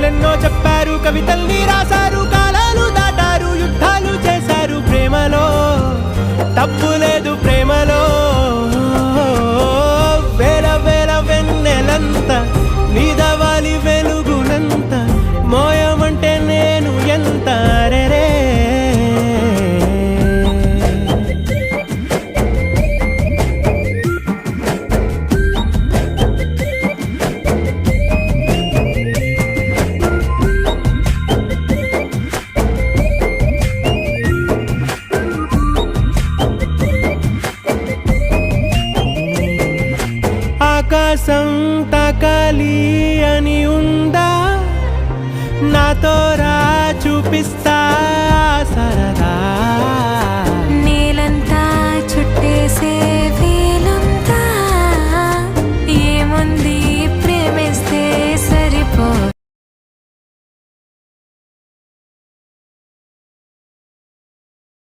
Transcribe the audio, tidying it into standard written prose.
కథలెన్నో చెప్పారు, కవితల్ని రాశారు, కాలాలు దాటారు, యుద్ధాలు చేశారు. ప్రేమలో తప్పు లేదు, ప్రేమలో వేల వేల వెన్నెలంత నీదవాలి వెలుగునంత మోయమంటే నేను ఎంత రే. ఆకాశం తాకాలి అని ఉందా, నాతో రా చూపిస్తా